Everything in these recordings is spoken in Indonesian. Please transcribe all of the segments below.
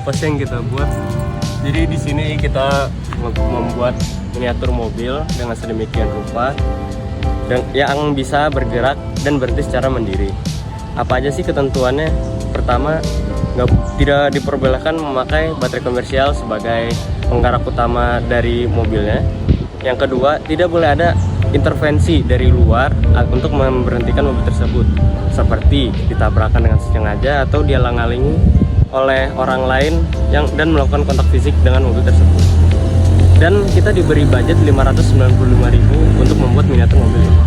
apa sih yang kita buat. Jadi di sini kita membuat miniatur mobil dengan sedemikian rupa yang bisa bergerak dan berhenti secara mandiri. Apa aja sih ketentuannya? Pertama, tidak diperbolehkan memakai baterai komersial sebagai penggerak utama dari mobilnya. Yang kedua, tidak boleh ada intervensi dari luar untuk memberhentikan mobil tersebut, seperti ditabrakan dengan sengaja atau dihalang-halangi oleh orang lain dan melakukan kontak fisik dengan mobil tersebut. Dan kita diberi budget 595.000 untuk membuat miniatur mobil ini.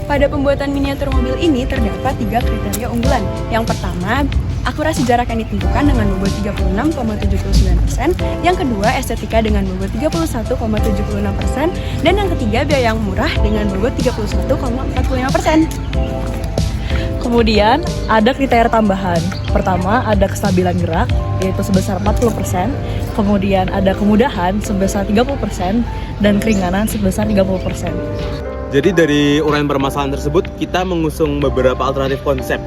Pada pembuatan miniatur mobil ini terdapat 3 kriteria unggulan. Yang pertama, akurasi jarak yang ditentukan dengan bobot 36,79%. Yang kedua, estetika dengan bobot 31,76%. Dan yang ketiga, biaya yang murah dengan bobot 31,45%. Kemudian ada kriteria tambahan. Pertama, ada kestabilan gerak yaitu sebesar 40%. Kemudian ada kemudahan sebesar 30% dan keringanan sebesar 30%. Jadi dari uraian permasalahan tersebut, kita mengusung beberapa alternatif konsep.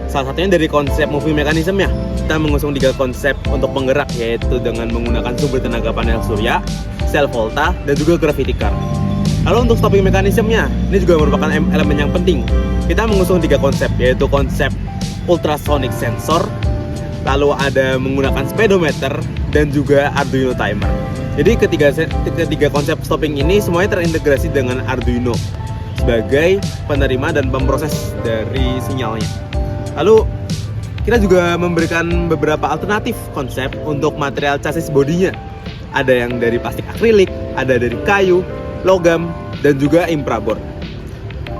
Salah satunya dari konsep moving mechanism ya. Kita mengusung 3 konsep untuk penggerak, yaitu dengan menggunakan sumber tenaga panel surya, sel volta, dan juga gravity car. Lalu untuk stopping mechanism-nya, ini juga merupakan elemen yang penting. Kita mengusung 3 konsep, yaitu konsep ultrasonic sensor, lalu ada menggunakan speedometer, dan juga Arduino timer. Jadi ketiga konsep stopping ini semuanya terintegrasi dengan Arduino sebagai penerima dan pemproses dari sinyalnya. Lalu kita juga memberikan beberapa alternatif konsep untuk material chassis bodinya. Ada yang dari plastik akrilik, ada dari kayu, logam, dan juga infraboard.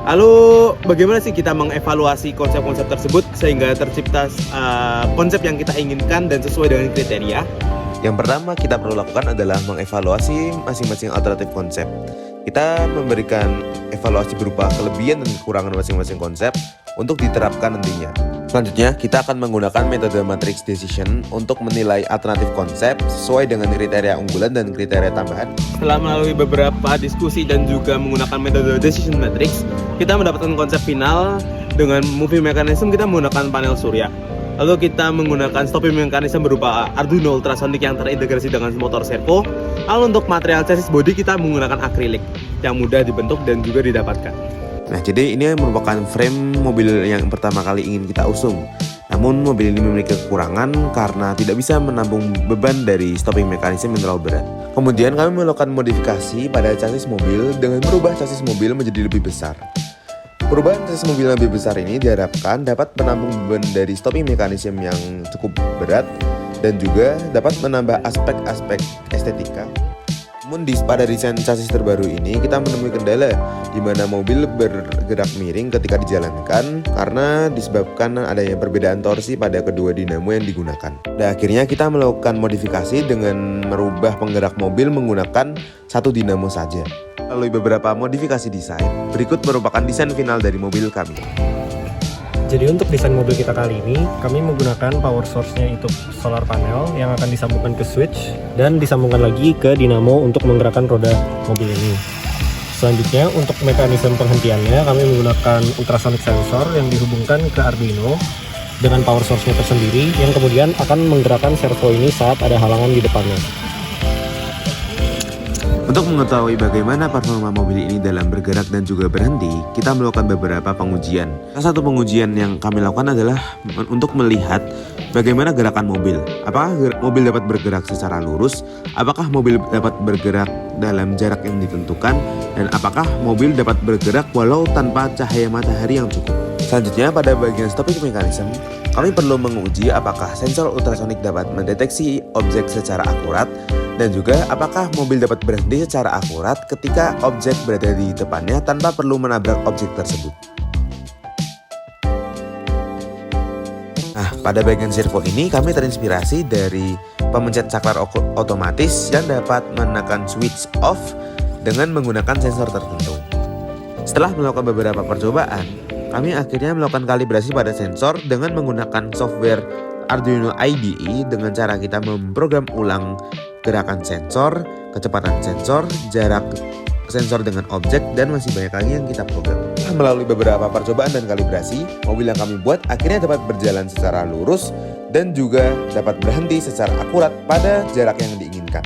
Lalu bagaimana sih kita mengevaluasi konsep-konsep tersebut sehingga tercipta konsep yang kita inginkan dan sesuai dengan kriteria? Yang pertama kita perlu lakukan adalah mengevaluasi masing-masing alternatif konsep. Kita memberikan evaluasi berupa kelebihan dan kekurangan masing-masing konsep untuk diterapkan nantinya. Selanjutnya, kita akan menggunakan metode matrix decision untuk menilai alternatif konsep sesuai dengan kriteria unggulan dan kriteria tambahan. Setelah melalui beberapa diskusi dan juga menggunakan metode decision matrix, kita mendapatkan konsep final dengan moving mechanism. Kita menggunakan panel surya. Lalu kita menggunakan stopping mechanism berupa Arduino ultrasonic yang terintegrasi dengan motor servo. Lalu untuk material chassis body kita menggunakan akrilik yang mudah dibentuk dan juga didapatkan. Nah, jadi ini merupakan frame mobil yang pertama kali ingin kita usung. Namun mobil ini memiliki kekurangan karena tidak bisa menampung beban dari stopping mechanism yang terlalu berat. Kemudian kami melakukan modifikasi pada chassis mobil dengan merubah chassis mobil menjadi lebih besar. Perubahan chassis mobil yang lebih besar ini diharapkan dapat menampung beban dari stopping mechanism yang cukup berat dan juga dapat menambah aspek-aspek estetika. Namun pada desain chassis terbaru ini kita menemui kendala di mana mobil bergerak miring ketika dijalankan karena disebabkan adanya perbedaan torsi pada kedua dinamo yang digunakan. Dan akhirnya kita melakukan modifikasi dengan merubah penggerak mobil menggunakan satu dinamo saja. Lalu beberapa modifikasi desain, berikut merupakan desain final dari mobil kami. Jadi untuk desain mobil kita kali ini, kami menggunakan power source-nya itu solar panel yang akan disambungkan ke switch dan disambungkan lagi ke dinamo untuk menggerakkan roda mobil ini. Selanjutnya untuk mekanisme penghentiannya, kami menggunakan ultrasonic sensor yang dihubungkan ke Arduino dengan power source-nya tersendiri yang kemudian akan menggerakkan servo ini saat ada halangan di depannya. Untuk mengetahui bagaimana performa mobil ini dalam bergerak dan juga berhenti, kita melakukan beberapa pengujian. Salah satu pengujian yang kami lakukan adalah untuk melihat bagaimana gerakan mobil. Apakah mobil dapat bergerak secara lurus? Apakah mobil dapat bergerak dalam jarak yang ditentukan? Dan apakah mobil dapat bergerak walau tanpa cahaya matahari yang cukup? Selanjutnya pada bagian stopping mechanism, kami perlu menguji apakah sensor ultrasonik dapat mendeteksi objek secara akurat dan juga apakah mobil dapat berhenti secara akurat ketika objek berada di depannya tanpa perlu menabrak objek tersebut. Nah, pada bagian servo ini kami terinspirasi dari pemencet saklar otomatis yang dapat menekan switch off dengan menggunakan sensor tertentu. Setelah melakukan beberapa percobaan, kami akhirnya melakukan kalibrasi pada sensor dengan menggunakan software Arduino IDE dengan cara kita memprogram ulang gerakan sensor, kecepatan sensor, jarak sensor dengan objek, dan masih banyak lagi yang kita program. Melalui beberapa percobaan dan kalibrasi, mobil yang kami buat akhirnya dapat berjalan secara lurus dan juga dapat berhenti secara akurat pada jarak yang diinginkan.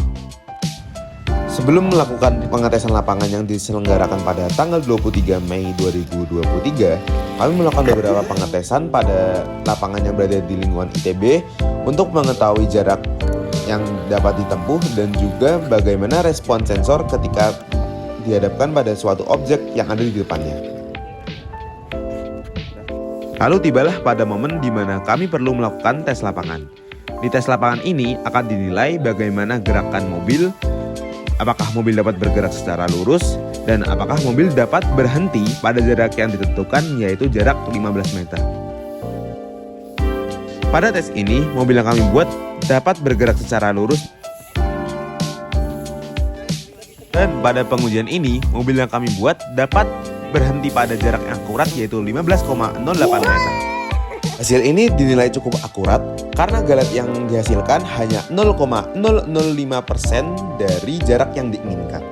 Sebelum melakukan pengetesan lapangan yang diselenggarakan pada tanggal 23 Mei 2023, kami melakukan beberapa pengetesan pada lapangan yang berada di lingkungan ITB untuk mengetahui jarak yang dapat ditempuh dan juga bagaimana respon sensor ketika dihadapkan pada suatu objek yang ada di depannya. Lalu tibalah pada momen di mana kami perlu melakukan tes lapangan. Di tes lapangan ini akan dinilai bagaimana gerakan mobil, apakah mobil dapat bergerak secara lurus, dan apakah mobil dapat berhenti pada jarak yang ditentukan, yaitu jarak 15 meter. Pada tes ini, mobil yang kami buat dapat bergerak secara lurus. Dan pada pengujian ini, mobil yang kami buat dapat berhenti pada jarak yang akurat, yaitu 15,08 meter. Hasil ini dinilai cukup akurat karena galet yang dihasilkan hanya 0,005% dari jarak yang diinginkan.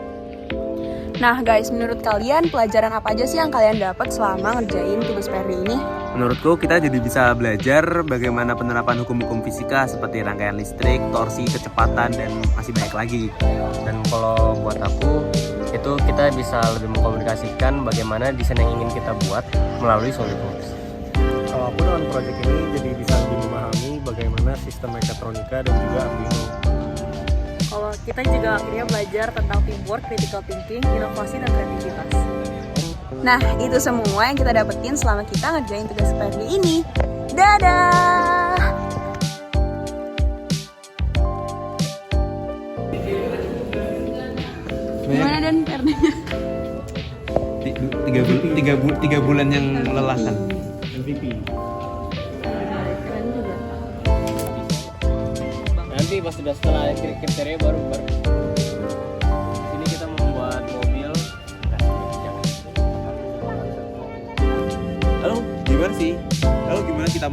Nah guys, menurut kalian pelajaran apa aja sih yang kalian dapat selama ngerjain tugas PR ini? Menurutku kita jadi bisa belajar bagaimana penerapan hukum-hukum fisika seperti rangkaian listrik, torsi, kecepatan, dan masih banyak lagi. Dan kalau buat aku, itu kita bisa lebih mengkomunikasikan bagaimana desain yang ingin kita buat melalui SolidWorks. Kalau aku dengan proyek ini jadi bisa lebih memahami bagaimana sistem mekatronika dan juga Arduino. Kalau kita juga akhirnya belajar tentang teamwork, critical thinking, inovasi, dan kreativitas. Nah, itu semua yang kita dapetin selama kita ngerjain tugas PR ini. Dadah! Gimana Dan PR-nya? 3 bulan yang melelahkan. MVP. Nanti pas sudah setelah kriteria baru sini kita membuat mobil. Lalu gimana kita